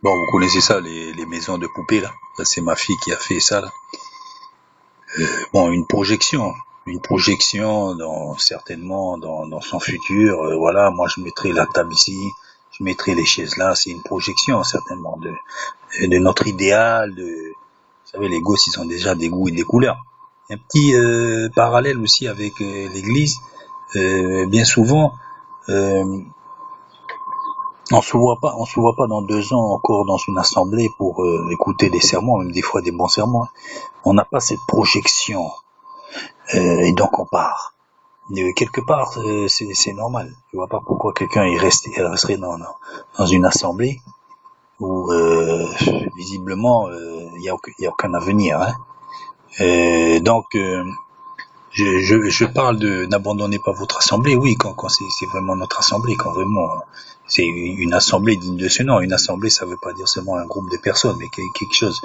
Bon, vous connaissez ça, les maisons de poupées, là. Ça, c'est ma fille qui a fait ça, là. Bon, une projection certainement dans son futur. Voilà, moi je mettrai la table ici, je mettrai les chaises là. C'est une projection certainement de notre idéal. Vous savez, les gosses, ils ont déjà des goûts et des couleurs. Un petit parallèle aussi avec l'Église. Bien souvent, euh, on se voit pas dans 2 ans encore dans une assemblée pour écouter des sermons, même des fois des bons sermons. On n'a pas cette projection. Et donc on part. Quelque part, c'est normal. Je vois pas pourquoi quelqu'un resterait dans une assemblée où visiblement il y a aucun avenir. Hein. Donc je parle de n'abandonnez pas votre assemblée. Oui, quand c'est vraiment notre assemblée, quand vraiment c'est une assemblée digne de ce nom. Une assemblée, ça veut pas dire seulement un groupe de personnes, mais quelque chose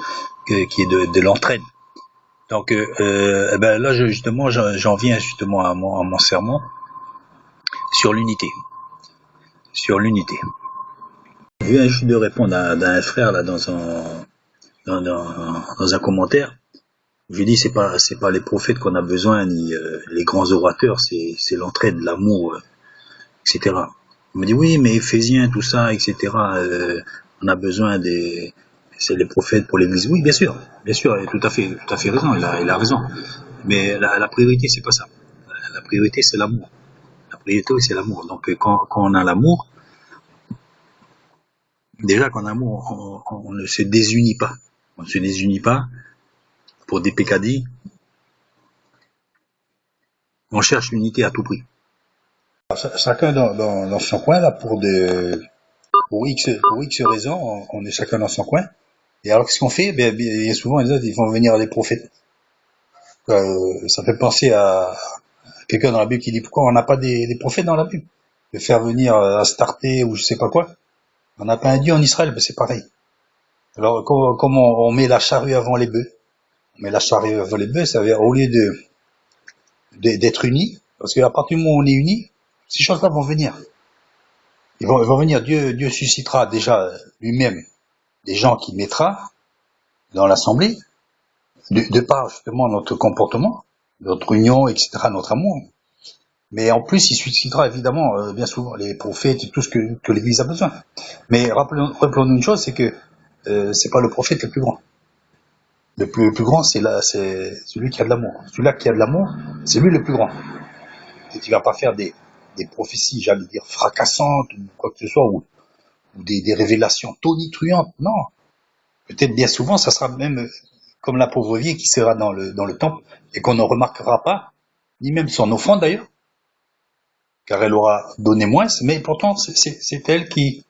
qui est de l'entraide. Donc eh ben là justement j'en viens justement à mon sermon sur l'unité. Sur l'unité. Je viens juste de répondre à un frère là dans un commentaire. Je dis c'est pas les prophètes qu'on a besoin ni les grands orateurs, c'est l'entraide, l'amour, etc. Il me dit oui mais Éphésiens tout ça etc. On a besoin des c'est les prophètes pour l'Église. Oui bien sûr, il a tout à fait raison, il a raison. Mais la priorité c'est pas ça. La priorité c'est l'amour. La priorité c'est l'amour. Donc quand on a l'amour, déjà qu'en amour, on ne se désunit pas. On ne se désunit pas pour des pécadilles. On cherche l'unité à tout prix. Chacun dans son coin, là, pour X raisons, on est chacun dans son coin. Et alors, qu'est-ce qu'on fait? Il y a souvent les autres, ils font venir les prophètes. Ça fait penser à quelqu'un dans la Bible qui dit pourquoi on n'a pas des prophètes dans la Bible? De faire venir Astarté ou je sais pas quoi. On n'a pas un Dieu en Israël, ben c'est pareil. Alors, comme on met la charrue avant les bœufs, mais la charrue avant les bœufs, ça veut dire au lieu d'être unis, parce qu'à partir du moment où on est unis, ces choses-là vont venir. Ils vont venir. Dieu suscitera déjà lui-même des gens qu'il mettra dans l'assemblée, de par justement notre comportement, notre union, etc., notre amour. Mais en plus, il suscitera évidemment bien souvent les prophètes et tout ce que l'Église a besoin. Mais rappelons-nous une chose, c'est que c'est pas le prophète le plus grand. Le plus grand, c'est celui qui a de l'amour. Celui-là qui a de l'amour, c'est lui le plus grand. Et tu vas pas faire des prophéties, j'allais dire, fracassantes, ou quoi que ce soit, ou des révélations tonitruantes. Non. Peut-être bien souvent, ça sera même comme la pauvre vieille qui sera dans le temple et qu'on ne remarquera pas, ni même son offrande d'ailleurs, car elle aura donné moins, mais pourtant c'est elle qui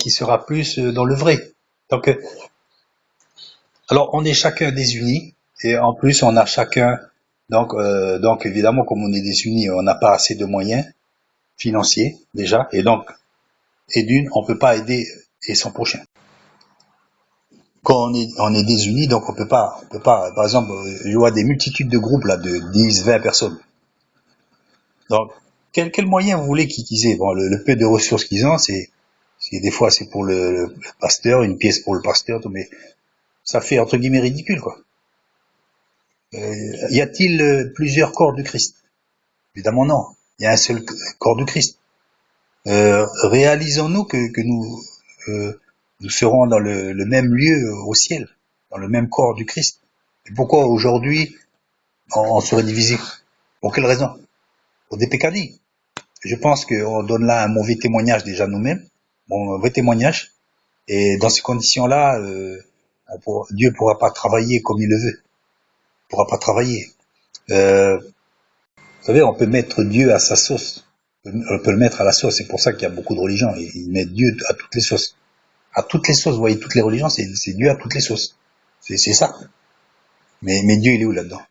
sera plus dans le vrai. Donc, alors on est chacun désunis et en plus on a chacun donc évidemment comme on est désunis, on n'a pas assez de moyens financiers déjà et donc on peut pas aider et son prochain. Quand on est désunis, donc on peut pas, par exemple, je vois des multitudes de groupes là de 10, 20 personnes. Donc, quel moyen vous voulez qu'ils aient? Bon, le peu de ressources qu'ils ont, des fois c'est pour le pasteur, une pièce pour le pasteur, tout, mais ça fait entre guillemets ridicule, quoi. Y a-t-il plusieurs corps du Christ? Évidemment non. Il y a un seul corps du Christ. Réalisons-nous que nous serons dans le même lieu au ciel, dans le même corps du Christ. Et pourquoi aujourd'hui on serait divisé? Pour quelle raison? Pour des pécadilles. Je pense qu'on donne là un mauvais témoignage déjà nous-mêmes, un vrai témoignage. Et dans ces conditions-là, Dieu ne pourra pas travailler comme il le veut. Il ne pourra pas travailler. Vous savez, on peut mettre Dieu à sa sauce. On peut le mettre à la sauce. C'est pour ça qu'il y a beaucoup de religions. Ils mettent Dieu à toutes les sauces. À toutes les sauces, vous voyez, toutes les religions, c'est Dieu à toutes les sauces. C'est ça. Mais Dieu, il est où là-dedans?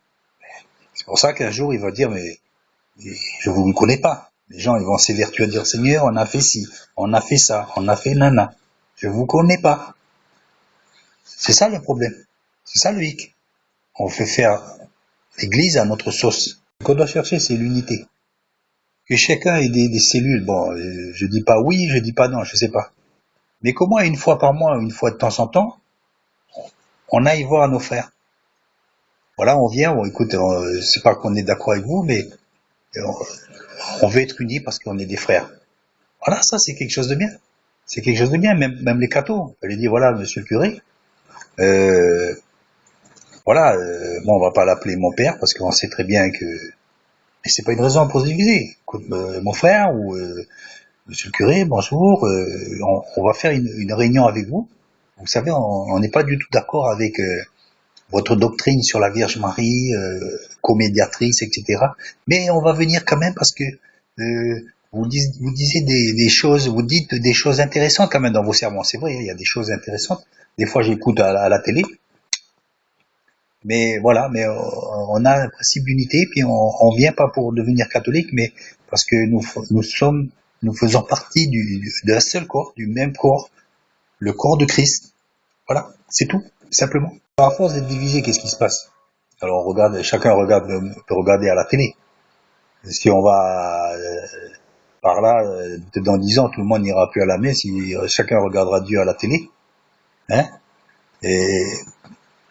C'est pour ça qu'un jour, il va dire, mais je vous ne connais pas. Les gens, ils vont s'évertuer à dire, Seigneur, on a fait ci, on a fait ça, on a fait nana. Je vous connais pas. C'est ça le problème. C'est ça le hic. On fait faire l'église à notre sauce. Ce qu'on doit chercher, c'est l'unité. Que chacun ait des cellules. Bon, je dis pas oui, je dis pas non, je sais pas. Mais comment une fois par mois, une fois de temps en temps, on aille voir nos frères. Voilà, on vient, bon, écoute, c'est pas qu'on est d'accord avec vous, mais on, on veut être unis parce qu'on est des frères. Voilà, ça c'est quelque chose de bien. C'est quelque chose de bien, même les cathos. On peut lui dire, voilà, monsieur le curé, euh, voilà, bon, on va pas l'appeler mon père parce qu'on sait très bien que, mais c'est pas une raison pour se diviser. Écoute, mon frère ou monsieur le curé, bonjour, on va faire une réunion avec vous. Vous savez, on n'est pas du tout d'accord avec votre doctrine sur la Vierge Marie, comédiatrice, etc. Mais on va venir quand même parce que vous disiez des choses, vous dites des choses intéressantes quand même dans vos sermons. C'est vrai, il y a des choses intéressantes. Des fois, j'écoute à la télé, mais voilà, mais on a un principe d'unité, puis on vient pas pour devenir catholique, mais parce que nous faisons partie de la seule corps, du même corps, le corps de Christ. Voilà, c'est tout, simplement. À force d'être divisé, qu'est-ce qui se passe? Alors on regarde, chacun regarde, peut regarder à la télé. Si on va par là, dans 10 ans, tout le monde n'ira plus à la messe, chacun regardera Dieu à la télé. Hein? Et,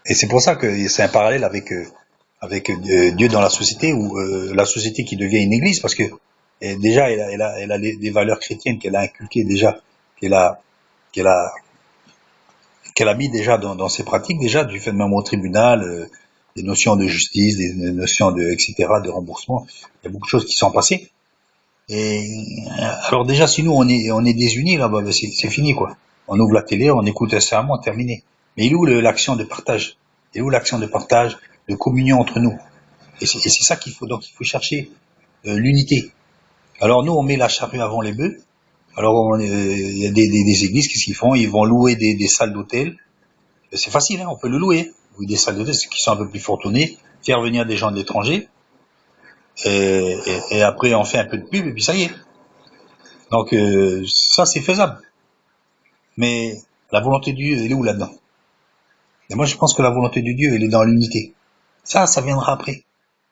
et c'est pour ça que c'est un parallèle avec Dieu dans la société, ou la société qui devient une église, parce que déjà elle a des valeurs chrétiennes qu'elle a inculquées déjà, qu'elle a, qu'elle a, qu'elle a mis déjà dans ses pratiques, déjà du fait même au tribunal, des notions de justice, des notions de etc., de remboursement. Il y a beaucoup de choses qui sont passées. Et alors déjà, si nous on est désunis là, bah, c'est fini quoi. On ouvre la télé, on écoute un sermon, terminé. Mais il est où l'action de partage? Il est où l'action de partage, de communion entre nous? Et c'est ça qu'il faut. Donc il faut chercher l'unité. Alors nous on met la charrue avant les bœufs. Alors il y a des églises, qu'est-ce qu'ils font? Ils vont louer des salles d'hôtel. C'est facile, hein, on peut le louer. Ou des salles d'hôtel qui sont un peu plus fortunées, faire venir des gens de l'étranger, et après on fait un peu de pub et puis ça y est. Donc ça c'est faisable. Mais la volonté de Dieu, elle est où là-dedans? Et moi je pense que la volonté de Dieu, elle est dans l'unité. Ça viendra après.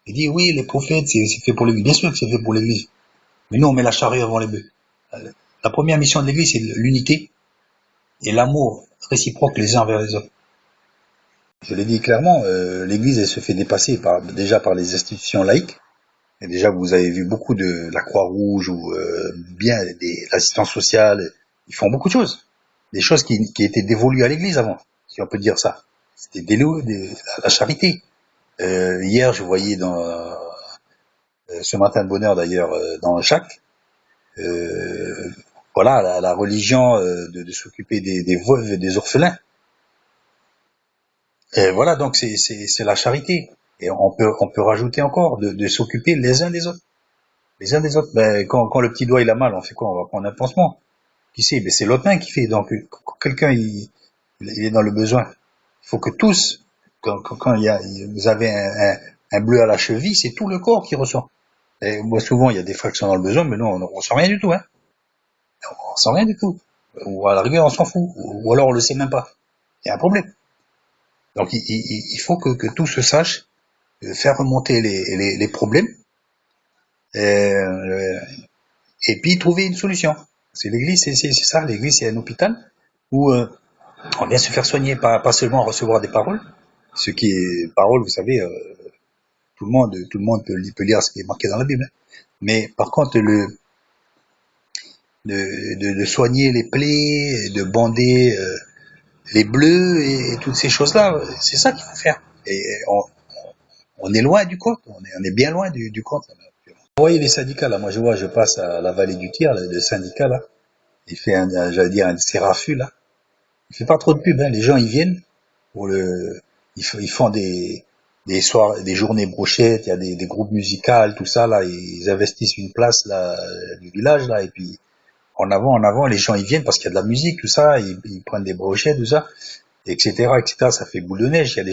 Il dit oui, les prophètes, c'est fait pour l'église. Bien sûr que c'est fait pour l'église. Mais nous on met la charrue avant les bœufs. La première mission de l'église, c'est l'unité et l'amour réciproque les uns vers les autres. Je l'ai dit clairement, l'église elle se fait dépasser déjà par les institutions laïques. Et déjà, vous avez vu beaucoup de la Croix-Rouge ou bien l'assistance sociale. Ils font beaucoup de choses. Des choses qui étaient dévolues à l'Église avant, si on peut dire ça. C'était la charité. Hier, je voyais ce matin de bonheur d'ailleurs, dans Jacques, euh, voilà, la religion de s'occuper des veuves et des orphelins. Et voilà, donc c'est la charité. Et on peut rajouter encore de s'occuper les uns des autres. Les uns des autres. Ben, quand le petit doigt il a mal, on fait quoi? On va prendre un pansement. Qui sait? Ben, c'est l'autre main qui fait. Donc, quand quelqu'un il est dans le besoin, il faut que tous, quand vous avez un bleu à la cheville, c'est tout le corps qui ressent. Et moi, souvent, il y a des fractions dans le besoin, mais non, on ne ressent rien du tout. Hein. On ressent rien du tout. Ou à la rigueur, on s'en fout. Ou alors, on le sait même pas. Il y a un problème. Donc, il faut que tout se sache, faire remonter les problèmes, euh, et puis trouver une solution. C'est l'église, c'est ça, l'église c'est un hôpital où on vient se faire soigner, pas seulement recevoir des paroles, ce qui est parole, vous savez, tout le monde peut lire ce qui est marqué dans la Bible, hein. Mais par contre, de soigner les plaies, de bander les bleus et toutes ces choses-là, c'est ça qu'il faut faire. Et on est loin du compte, on est bien loin du compte. Vous voyez les syndicats là, moi je passe à la vallée du Tir, le syndicat là, il fait j'allais dire un de ces raffus là. Il fait pas trop de pub, hein. Les gens ils viennent pour ils font des soirs, des journées brochettes, il y a des groupes musicaux, tout ça là, ils investissent une place là du village là, et puis en avant, les gens ils viennent parce qu'il y a de la musique, tout ça, ils prennent des brochettes, tout ça, etc., etc. Ça fait boule de neige. Il y a des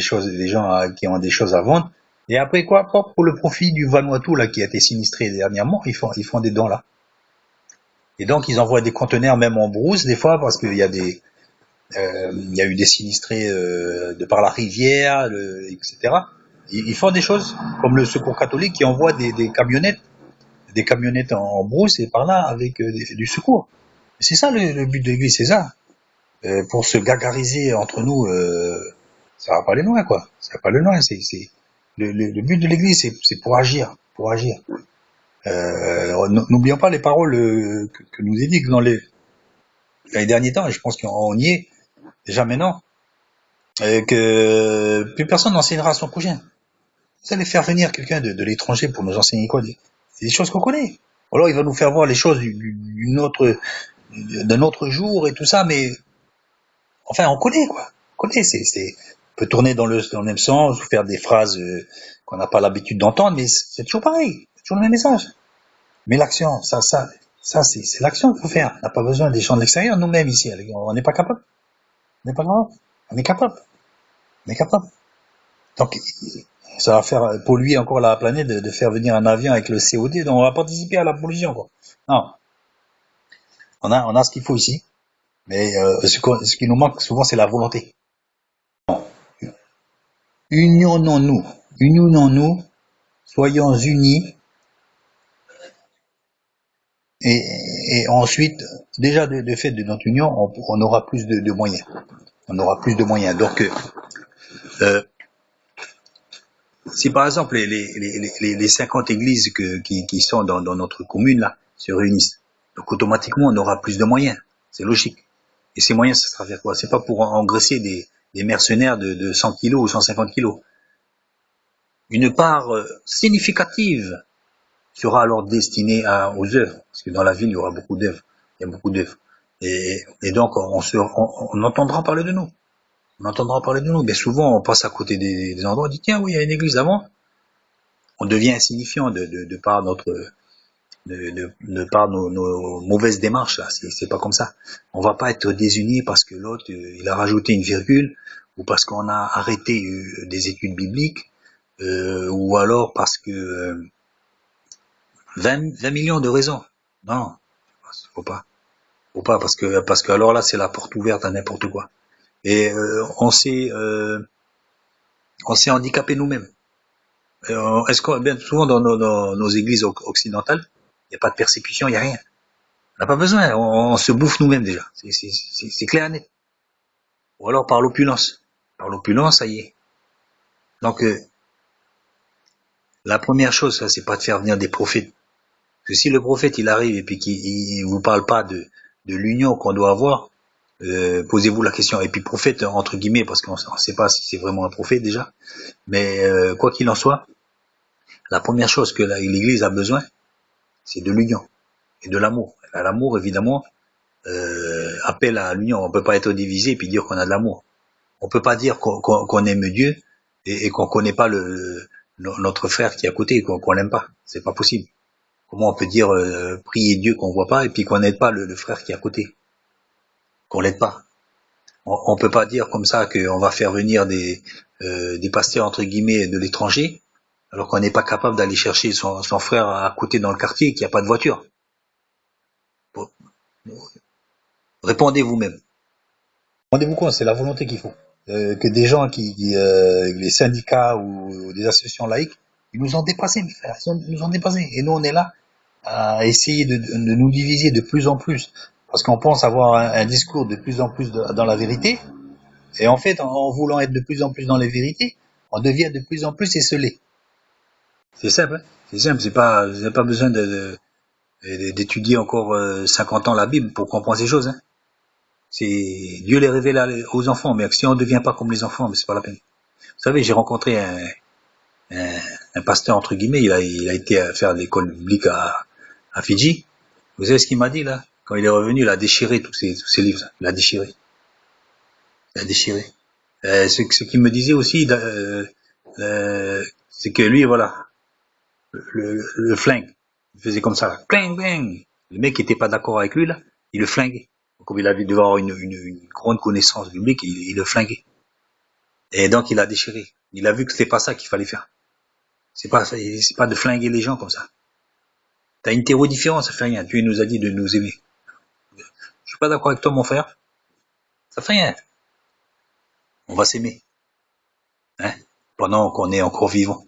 gens qui ont des choses à vendre. Et après quoi, pour le profit du Vanuatu là qui a été sinistré dernièrement, ils font des dons là. Et donc ils envoient des conteneurs même en brousse des fois parce qu'il y a il y a eu des sinistrés de par la rivière, etc. Ils font des choses comme le Secours catholique qui envoie des camionnettes en brousse et par là avec du secours. C'est ça le but de l'Église, c'est ça. pour se gargariser entre nous, ça va pas aller loin, quoi. Ça va pas aller loin. Le but de l'Église, c'est pour agir, pour agir. N'oublions pas les paroles que nous édiquent dans les derniers temps, et je pense qu'on y est déjà maintenant, que plus personne n'enseignera à son prochain. Vous allez faire venir quelqu'un de l'étranger pour nous enseigner quoi? C'est des choses qu'on connaît. Ou alors il va nous faire voir les choses d'un autre jour et tout ça, mais enfin on connaît quoi. On connaît, on peut tourner dans le même sens, ou faire des phrases qu'on n'a pas l'habitude d'entendre, mais c'est toujours pareil, c'est toujours le même message. Mais l'action, c'est l'action qu'il faut faire. On n'a pas besoin des gens de l'extérieur, nous-mêmes ici, on n'est pas capable. On n'est pas capable. On est capable. On est capable. Donc, ça va faire polluer encore la planète de faire venir un avion avec le COD, donc on va participer à la pollution, quoi. Non. On a ce qu'il faut ici, mais ce qui nous manque souvent, c'est la volonté. Unionnons-nous. Unionnons-nous. Soyons unis. Et ensuite, déjà, de fait de notre union, on aura plus de moyens. On aura plus de moyens. Donc, si par exemple les 50 églises qui sont dans notre commune là se réunissent, donc automatiquement on aura plus de moyens, c'est logique. Et ces moyens, ça sera faire quoi? C'est pas pour engraisser des mercenaires de 100 kilos ou 150 kilos. Une part significative sera alors destinée aux œuvres, parce que dans la ville il y aura beaucoup d'œuvres, il y a beaucoup d'œuvres. Et donc on entendra parler de nous. On entendra parler de nous. Bien souvent, on passe à côté des endroits, on dit tiens, oui, il y a une église avant. On devient insignifiant de par nos mauvaises démarches là. C'est pas comme ça. On va pas être désunis parce que l'autre il a rajouté une virgule, ou parce qu'on a arrêté des études bibliques, ou alors parce que 20 millions de raisons. Non, faut pas parce que alors là c'est la porte ouverte à n'importe quoi. Et on s'est handicapé nous-mêmes. Est-ce que bien souvent dans nos églises occidentales, il n'y a pas de persécution, il n'y a rien. On n'a pas besoin, on se bouffe nous-mêmes déjà. C'est clair et net. Ou alors par l'opulence. Par l'opulence, ça y est. Donc la première chose, ça, c'est pas de faire venir des prophètes. Parce que si le prophète il arrive et puis qu'il vous parle pas de l'union qu'on doit avoir, posez-vous la question. Et puis prophète entre guillemets, parce qu'on ne sait pas si c'est vraiment un prophète déjà. Mais quoi qu'il en soit, la première chose que l'Église a besoin, c'est de l'union et de l'amour. L'amour, évidemment, appelle à l'union. On peut pas être divisé et puis dire qu'on a de l'amour. On peut pas dire qu'on aime Dieu et qu'on connaît pas notre frère qui est à côté, qu'on l'aime pas. C'est pas possible. Comment on peut dire prier Dieu qu'on voit pas et puis qu'on n'aide pas le frère qui est à côté, qu'on l'aide pas. On peut pas dire comme ça qu'on va faire venir des pasteurs entre guillemets de l'étranger, alors qu'on n'est pas capable d'aller chercher son frère à côté dans le quartier et qu'il n'y a pas de voiture. Bon. Répondez vous-même. Rendez-vous compte, c'est la volonté qu'il faut. Que des gens les syndicats ou des associations laïques, ils nous ont dépassés, mes frères, ils nous ont dépassés. Et nous, on est là à essayer de nous diviser de plus en plus, parce qu'on pense avoir un discours de plus en plus dans la vérité. Et en fait, en voulant être de plus en plus dans les vérités, on devient de plus en plus esselé. C'est simple, hein. C'est simple, vous n'avez pas besoin d'étudier encore 50 ans la Bible pour comprendre ces choses, hein. C'est Dieu les révèle aux enfants, mais si on ne devient pas comme les enfants, mais c'est pas la peine. Vous savez, j'ai rencontré un pasteur entre guillemets, il a été faire l'école biblique à Fidji. Vous savez ce qu'il m'a dit là? Quand il est revenu, il a déchiré tous ces livres. Il a déchiré. Il a déchiré. Ce qu'il me disait aussi, c'est que lui, voilà, le flingue, il faisait comme ça, là. Cling, cling. Le mec qui était pas d'accord avec lui là, il le flinguait. Comme il avait dû avoir une grande connaissance biblique, il le flinguait. Et donc il a déchiré. Il a vu que c'était pas ça qu'il fallait faire. C'est pas de flinguer les gens comme ça. T'as une théorie différente, ça fait rien. Dieu nous a dit de nous aimer. Je suis pas d'accord avec toi, mon frère. Ça fait rien. On va s'aimer. Hein? Pendant qu'on est encore vivant.